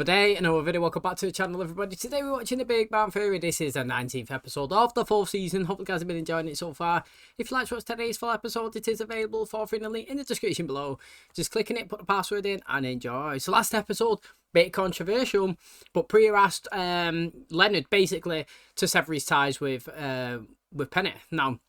Good day, another video. Welcome back to the channel, everybody. Today we're watching The Big Bang Theory. This is the 19th episode of the 4th season. Hope you guys have been enjoying it so far. If you like to watch today's full episode, it is available for free in the link in the description below. Just click on it, put the password in, and enjoy. So last episode, bit controversial, but Priya asked Leonard basically to sever his ties with Penny. Now,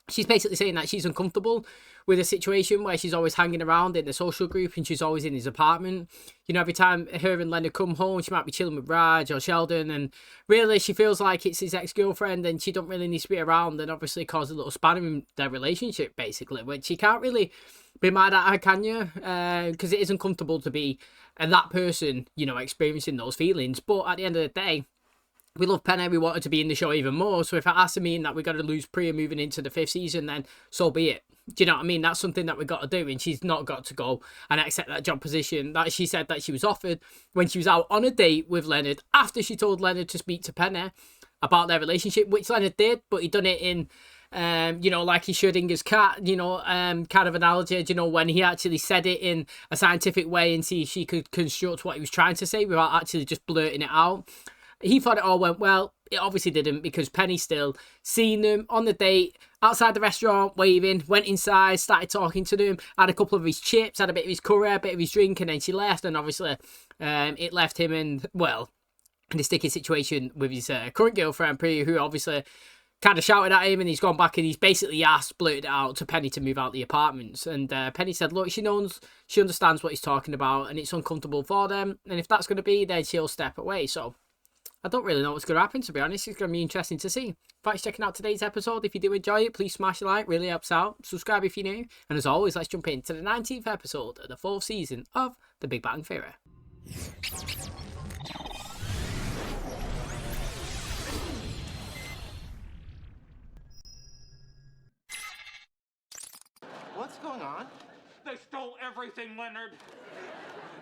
she's basically saying that she's uncomfortable with a situation where she's always hanging around in the social group and she's always in his apartment. You know, every time her and Leonard come home, she might be chilling with Raj or Sheldon, and really she feels like it's his ex-girlfriend and she don't really need to be around, and obviously cause a little span in their relationship, basically, which you can't really be mad at her, can you? Because it is uncomfortable to be that person, you know, experiencing those feelings. But at the end of the day, we love Penny, we want her to be in the show even more, so if it has to mean that we've got to lose Priya moving into the 5th season, then so be it. Do you know what I mean? That's something that we've got to do, and she's not got to go and accept that job position that she said that she was offered when she was out on a date with Leonard, after she told Leonard to speak to Penny about their relationship, which Leonard did, but he done it in, you know, like he should Inga's cat, you know, kind of analogy, you know, when he actually said it in a scientific way and see if she could construct what he was trying to say without actually just blurting it out. He thought it all went well. It obviously didn't, because Penny still seen them on the date outside the restaurant, waving, went inside, started talking to them, had a couple of his chips, had a bit of his curry, a bit of his drink, and then she left. And obviously it left him in, well, in a sticky situation with his current girlfriend, Priya, who obviously kind of shouted at him, and he's gone back and he's basically blurted it out to Penny to move out the apartments. And Penny said, look, she understands what he's talking about and it's uncomfortable for them. And if that's going to be, then she'll step away. So I don't really know what's going to happen, to be honest. It's going to be interesting to see. Thanks for checking out today's episode. If you do enjoy it, please smash a like. Really helps out. Subscribe if you're new. And as always, let's jump into the 19th episode of the 4th season of The Big Bang Theory. What's going on? They stole everything, Leonard.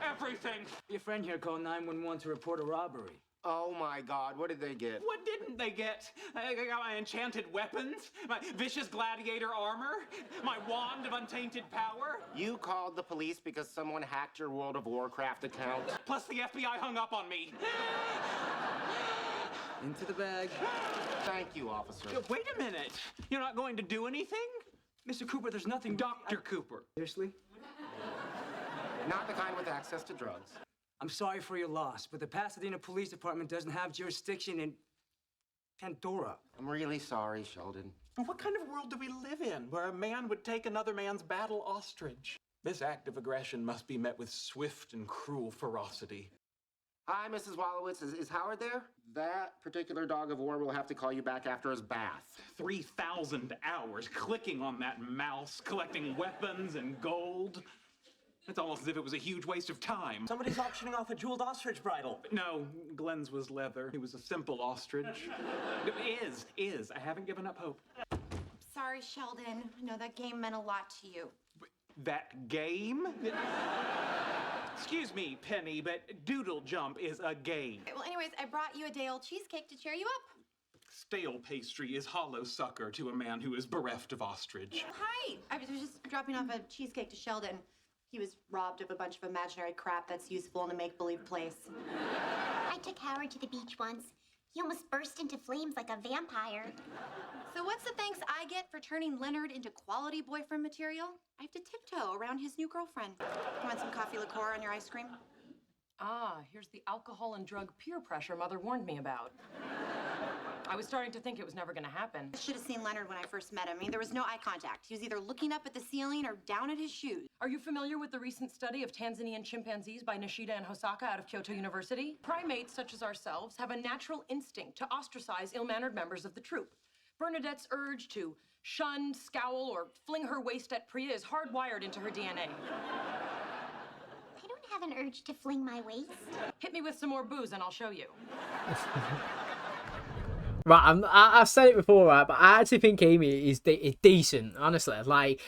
Everything. Your friend here called 911 to report a robbery. Oh my God, what did they get? What didn't they get? I got my enchanted weapons, my vicious gladiator armor, my wand of untainted power. You called the police because someone hacked your World of Warcraft account? Plus the FBI hung up on me. Into the bag. Thank you, officer. Wait a minute. You're not going to do anything? Mr. Cooper, there's nothing... Dr. Cooper. Seriously? Not the kind with access to drugs. I'm sorry for your loss, but the Pasadena Police Department doesn't have jurisdiction in Pandora. I'm really sorry, Sheldon. What kind of world do we live in where a man would take another man's battle ostrich? This act of aggression must be met with swift and cruel ferocity. Hi, Mrs. Wallowitz. Is Howard there? That particular dog of war will have to call you back after his bath. 3,000 hours clicking on that mouse, collecting weapons and gold. It's almost as if it was a huge waste of time. Somebody's auctioning off a jeweled ostrich bridle. No, Glenn's was leather. It was a simple ostrich. Is. I haven't given up hope. Sorry, Sheldon. I know that game meant a lot to you. That game? Excuse me, Penny, but Doodle Jump is a game. Well, anyways, I brought you a day-old cheesecake to cheer you up. Stale pastry is hollow succor to a man who is bereft of ostrich. Hi! I was just dropping off a cheesecake to Sheldon. He was robbed of a bunch of imaginary crap that's useful in a make-believe place. I took Howard to the beach once. He almost burst into flames like a vampire. So what's the thanks I get for turning Leonard into quality boyfriend material? I have to tiptoe around his new girlfriend. You want some coffee liqueur on your ice cream? Ah, here's the alcohol and drug peer pressure Mother warned me about. I was starting to think it was never going to happen. I should have seen Leonard when I first met him. I mean, there was no eye contact. He was either looking up at the ceiling or down at his shoes. Are you familiar with the recent study of Tanzanian chimpanzees by Nishida and Hosaka out of Kyoto University? Primates such as ourselves have a natural instinct to ostracize ill-mannered members of the troop. Bernadette's urge to shun, scowl, or fling her waist at Priya is hardwired into her DNA. I don't have an urge to fling my waist. Hit me with some more booze and I'll show you. Right, I've said it before, right, but I actually think Amy is decent, honestly. Like,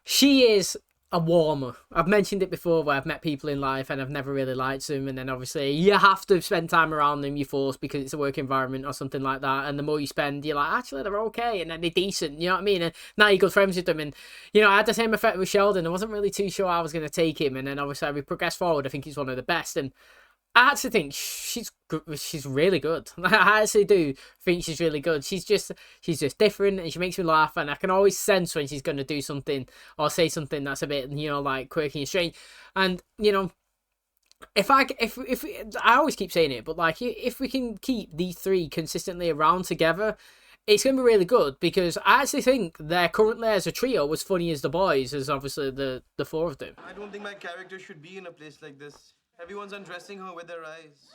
she is a warmer. I've mentioned it before where I've met people in life and I've never really liked them, and then obviously you have to spend time around them, you're forced because it's a work environment or something like that, and the more you spend, you're like, actually, they're okay, and then they're decent, you know what I mean? And now you're good friends with them, and, you know, I had the same effect with Sheldon. I wasn't really too sure I was going to take him, and then obviously we progressed forward. I think he's one of the best, and I actually think she's really good. I actually do think she's really good. She's just different, and she makes me laugh, and I can always sense when she's gonna do something or say something that's a bit, you know, like quirky and strange. And you know, if I always keep saying it, but like if we can keep these three consistently around together, it's going to be really good, because I actually think they're currently as a trio as funny as the boys, as obviously the four of them. I don't think my character should be in a place like this. Everyone's undressing her with their eyes.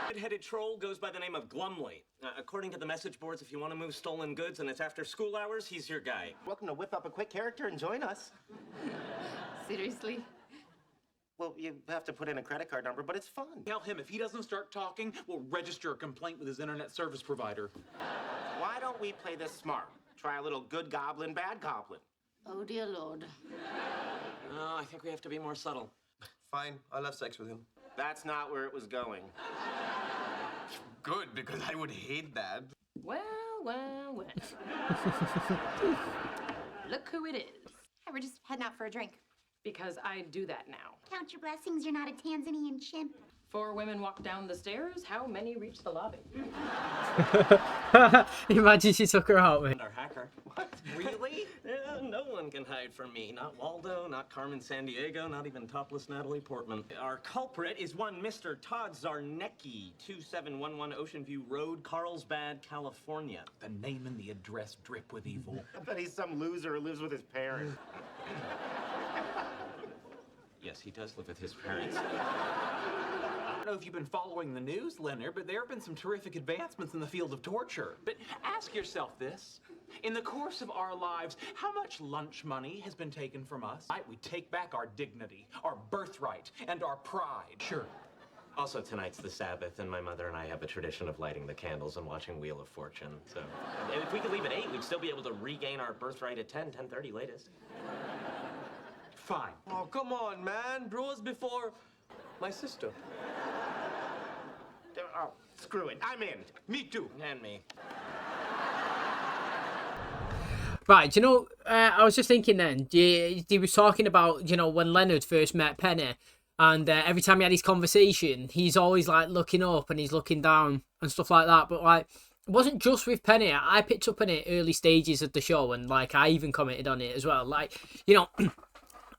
Red-headed troll goes by the name of Glumley. According to the message boards, if you want to move stolen goods and it's after school hours, he's your guy. Welcome to whip up a quick character and join us. Seriously? Well, you have to put in a credit card number, but it's fun. Tell him if he doesn't start talking, we'll register a complaint with his internet service provider. Why don't we play this smart? Try a little good goblin, bad goblin. Oh, dear Lord. No, I think we have to be more subtle. Fine, I'll have sex with him. That's not where it was going. Good, because I would hate that. Well. Look who it is. Hey, we're just heading out for a drink. Because I do that now. Count your blessings, you're not a Tanzanian chimp. 4 women walk down the stairs. How many reach the lobby? Imagine she took her out, mate. Our hacker. What? Really? Yeah, no one can hide from me. Not Waldo, not Carmen Sandiego, not even topless Natalie Portman. Our culprit is one Mr. Todd ZARNECKI, 2711 Ocean View Road, Carlsbad, California. The name and the address drip with evil. I bet he's some loser who lives with his parents. Yes, he does live with his parents. I don't know if you've been following the news, Leonard, but there have been some terrific advancements in the field of torture. But ask yourself this. In the course of our lives, how much lunch money has been taken from us? We take back our dignity, our birthright, and our pride. Sure. Also, tonight's the Sabbath, and my mother and I have a tradition of lighting the candles and watching Wheel of Fortune. So, if we could leave at 8, we'd still be able to regain our birthright at 10:30 latest. Fine. Oh, come on, man. Bros before my sister. Oh, screw it. I'm in. Me too. And me. Right, you know, I was just thinking then, he was talking about, you know, when Leonard first met Penny, and every time he had his conversation, he's always, like, looking up and he's looking down and stuff like that, but, like, it wasn't just with Penny. I picked up on it early stages of the show, and, like, I even commented on it as well. Like, you know,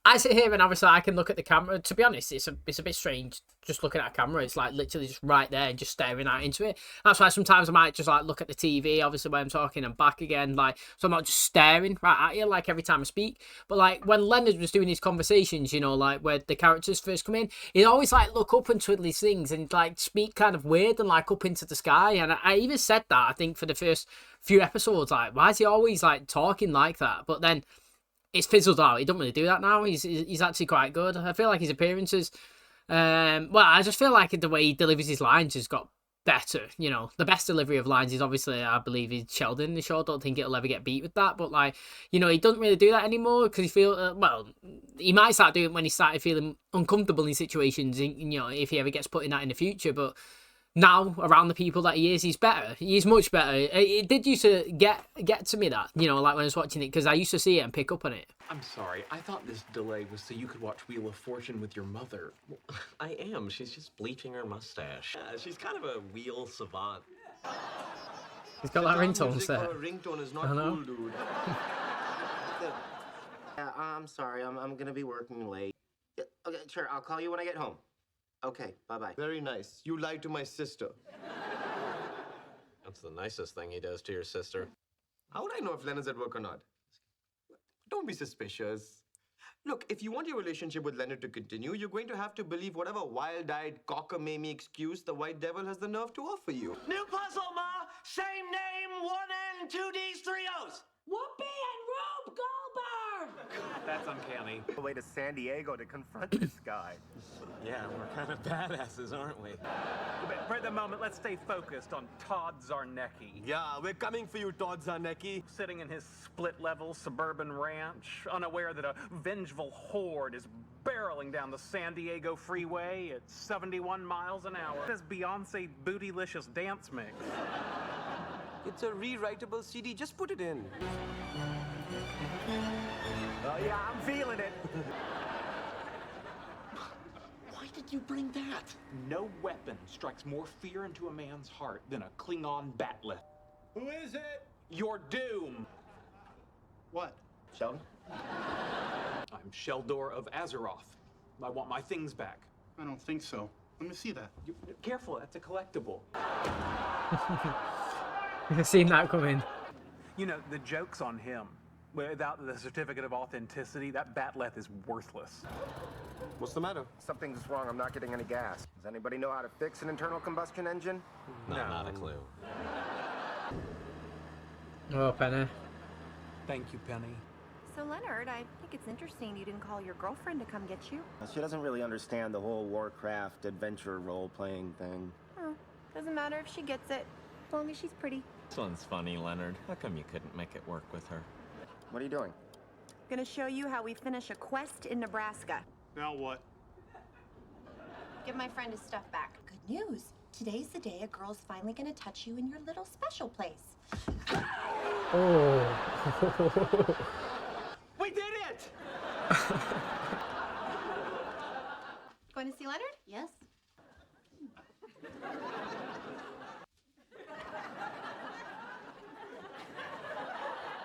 I sit here and obviously I can look at the camera. To be honest, it's a bit strange just looking at a camera. It's like literally just right there and just staring out into it. That's why sometimes I might just like look at the TV, obviously when I'm talking, and back again, like, so I'm not just staring right at you like every time I speak. But like when Leonard was doing his conversations, you know, like where the characters first come in, he'd always like look up and twiddle his things and like speak kind of weird and like up into the sky. And I even said that, I think, for the first few episodes, like, why is he always like talking like that? But then it's fizzled out. He doesn't really do that now. He's actually quite good. I feel like his appearances, well, I just feel like the way he delivers his lines has got better. You know, the best delivery of lines is obviously, I believe, is Sheldon in the show. I don't think it'll ever get beat with that. But like, you know, he doesn't really do that anymore because he feels, well, he might start doing it when he started feeling uncomfortable in situations. You know, if he ever gets put in that in the future, but now, around the people that he is, he's better. He's much better. It did used to get to me that, you know, like when I was watching it, because I used to see it and pick up on it. I'm sorry. I thought this delay was so you could watch Wheel of Fortune with your mother. I am. She's just bleaching her mustache. She's kind of a wheel savant. He's got that ringtone set. A ringtone is not I know. cool, dude. I'm sorry. I'm gonna be working late. Okay, sure. I'll call you when I get home. Okay, bye-bye. Very nice. You lied to my sister. That's the nicest thing he does to your sister. How would I know if Leonard's at work or not? Don't be suspicious. Look, if you want your relationship with Leonard to continue, you're going to have to believe whatever wild-eyed, cockamamie excuse the White Devil has the nerve to offer you. New puzzle, Ma! Same name, 1 N, 2 D's, 3 O's! Whoopi and Rube Goldberg! That's uncanny. Way to San Diego to confront this guy. Yeah, we're kind of badasses, aren't we? But for the moment, let's stay focused on Todd ZARNECKI. Yeah, we're coming for you, Todd ZARNECKI. Sitting in his split-level suburban ranch, unaware that a vengeful horde is barreling down the San Diego freeway at 71 miles an hour. This Beyonce bootylicious dance mix. It's a rewritable CD. Just put it in. Oh, yeah, I'm feeling it. Why did you bring that? No weapon strikes more fear into a man's heart than a Klingon batleth. Who is it? Your doom! What? Sheldon? I'm Sheldor of Azeroth. I want my things back. I don't think so. Let me see that. Careful, that's a collectible. You've seen that coming. You know, the joke's on him. Without the certificate of authenticity, that batleth is worthless. What's the matter? Something's wrong. I'm not getting any gas. Does anybody know how to fix an internal combustion engine? No, not a clue. Oh, Penny. Thank you, Penny. So, Leonard, I think it's interesting you didn't call your girlfriend to come get you. She doesn't really understand the whole Warcraft adventure role-playing thing. Oh, doesn't matter if she gets it, as long as she's pretty. This one's funny, Leonard. How come you couldn't make it work with her? What are you doing? Gonna show you how we finish a quest in Nebraska. Now what? Give my friend his stuff back. Good news. Today's the day a girl's finally gonna touch you in your little special place. Oh. We did it! Going to see Leonard? Yes. All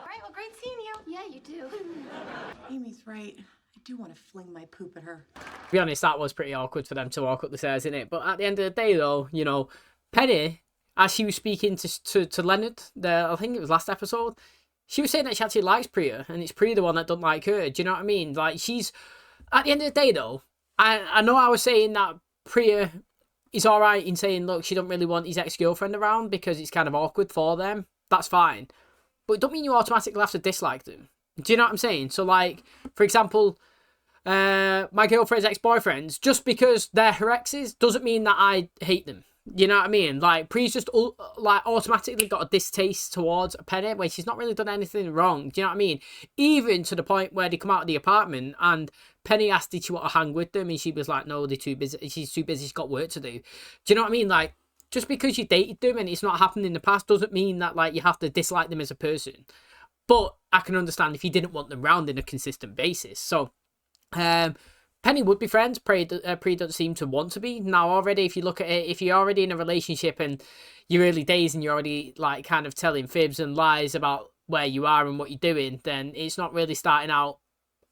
right, well, great seeing you. Yeah, you do. Amy's right. I do want to fling my poop at her. To be honest, that was pretty awkward for them to walk up the stairs, innit? But at the end of the day, though, you know, Penny, as she was speaking to Leonard, I think it was last episode, she was saying that she actually likes Priya, and it's Priya the one that doesn't like her. Do you know what I mean? Like, she's... At the end of the day, though, I know I was saying that Priya is alright in saying, look, she don't really want his ex-girlfriend around because it's kind of awkward for them. That's fine. But it don't mean you automatically have to dislike them. Do you know what I'm saying? So, like, for example... my girlfriend's ex-boyfriends, just because they're her exes doesn't mean that I hate them. You know what I mean? Like, Pree's just like automatically got a distaste towards Penny when she's not really done anything wrong. Do you know what I mean? Even to the point where they come out of the apartment and Penny asked did she want to hang with them, and she was like, no, they're too busy. She's too busy. She's got work to do. Do you know what I mean? Like, just because you dated them and it's not happened in the past doesn't mean that like you have to dislike them as a person. But I can understand if you didn't want them round in a consistent basis. So. Penny would be friends. Priya doesn't seem to want to be now already. If you look at it, if you're already in a relationship and your early days and you're already like kind of telling fibs and lies about where you are and what you're doing, then it's not really starting out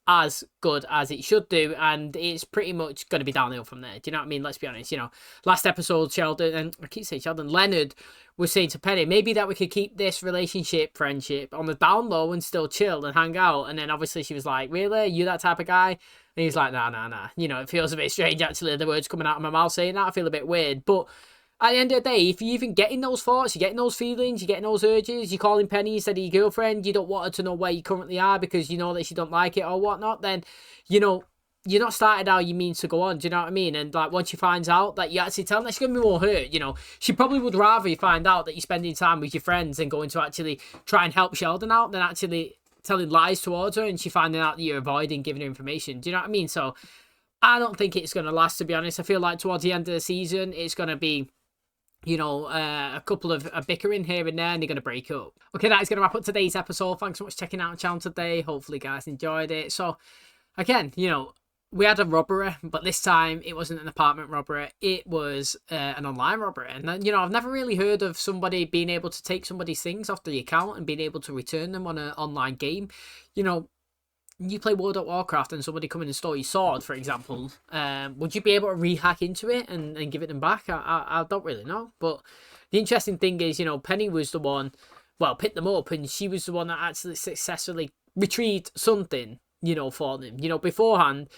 as good as it should do, and it's pretty much going to be downhill from there. Do you know what I mean? Let's be honest. You know, last episode, Sheldon, and I keep saying Sheldon, Leonard was saying to Penny, maybe that we could keep this friendship on the down low and still chill and hang out. And then obviously she was like, really? You that type of guy? And he's like, nah. You know, it feels a bit strange actually, the words coming out of my mouth saying that. I feel a bit weird. But at the end of the day, if you're even getting those thoughts, you're getting those feelings, you're getting those urges, you're calling Penny instead of your girlfriend, you don't want her to know where you currently are because you know that she don't like it or whatnot, then, you know, you're not started how you mean to go on, do you know what I mean? And, like, once she finds out that you actually tell her, she's going to be more hurt, you know. She probably would rather you find out that you're spending time with your friends and going to actually try and help Sheldon out than actually telling lies towards her and she finding out that you're avoiding giving her information. Do you know what I mean? So, I don't think it's going to last, to be honest. I feel like towards the end of the season, it's going to be... you know, a couple of bickering here and there, and they're going to break up. Okay, that is going to wrap up today's episode. Thanks so much for checking out the channel today. Hopefully, you guys enjoyed it. So, again, you know, we had a robbery, but this time it wasn't an apartment robbery. It was an online robbery. And, you know, I've never really heard of somebody being able to take somebody's things off the account and being able to return them on an online game. You know, you play World of Warcraft and somebody come in and stole your sword, for example, would you be able to re-hack into it and give it them back? I don't really know. But the interesting thing is, you know, Penny was the one, well, picked them up, and she was the one that actually successfully retrieved something, you know, for them. You know, beforehand,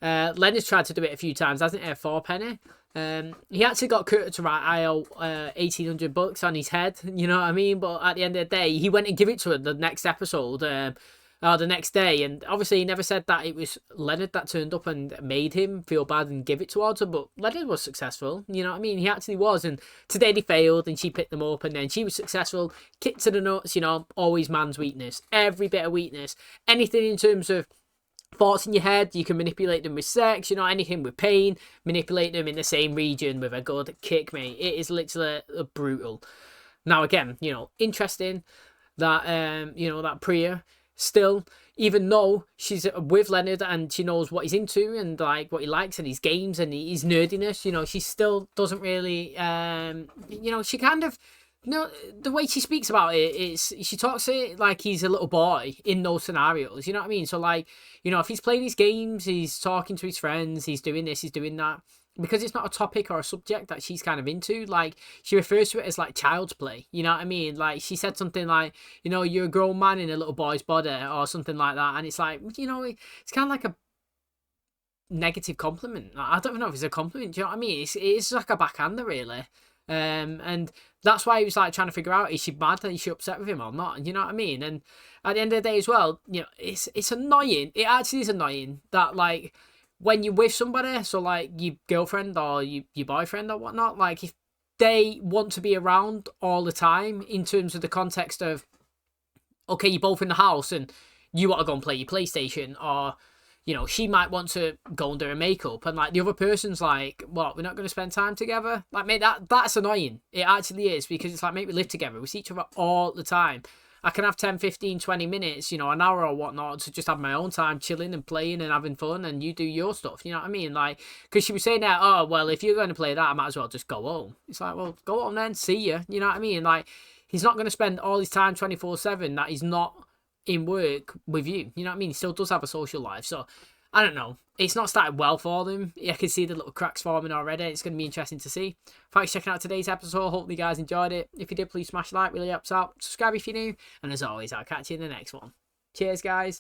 Leonard's tried to do it a few times, hasn't he, for Penny? He actually got Kurt to write IO $1,800 on his head, you know what I mean? But at the end of the day, he went and give it to her the next episode, the next day, and obviously he never said that it was Leonard that turned up and made him feel bad and give it towards her, but Leonard was successful, you know what I mean? He actually was, and today they failed and she picked them up, and then she was successful, kicked to the nuts, you know, always man's weakness, every bit of weakness, anything in terms of thoughts in your head, you can manipulate them with sex, you know, anything with pain, manipulate them in the same region with a good kick, mate. It is literally brutal. Now again, you know, interesting that, you know, that Priya still, even though she's with Leonard and she knows what he's into and like what he likes and his games and his nerdiness, you know, she still doesn't really, you know, she kind of, you know, the way she speaks about it is she talks it like he's a little boy in those scenarios, you know what I mean? So like, you know, if he's playing his games, he's talking to his friends, he's doing this, he's doing that. Because it's not a topic or a subject that she's kind of into, like, she refers to it as, like, child's play, you know what I mean? Like, she said something like, you know, you're a grown man in a little boy's body, or something like that, and it's like, you know, it's kind of like a negative compliment. I don't know if it's a compliment, do you know what I mean? It's like a backhander, really. And that's why he was, like, trying to figure out, is she mad, is she upset with him or not, you know what I mean? And at the end of the day as well, you know, it's annoying, it actually is annoying that, like, when you're with somebody, so like your girlfriend or your boyfriend or whatnot, like if they want to be around all the time in terms of the context of, okay, you're both in the house and you want to go and play your PlayStation, or, you know, she might want to go and do her makeup and like the other person's like, what, we're not going to spend time together? Like, mate, that's annoying. It actually is, because it's like, mate, we live together, we see each other all the time. I can have 10, 15, 20 minutes, you know, an hour or whatnot to just have my own time chilling and playing and having fun, and you do your stuff, you know what I mean? Like, because she was saying that, oh, well, if you're going to play that, I might as well just go home. It's like, well, go home then, see ya, you know what I mean? Like, he's not going to spend all his time 24/7 that he's not in work with you, you know what I mean? He still does have a social life, so I don't know. It's not started well for them. I can see the little cracks forming already. It's going to be interesting to see. Thanks for checking out today's episode. Hopefully you guys enjoyed it. If you did, please smash a like. Really helps out. Subscribe if you're new. And as always, I'll catch you in the next one. Cheers, guys.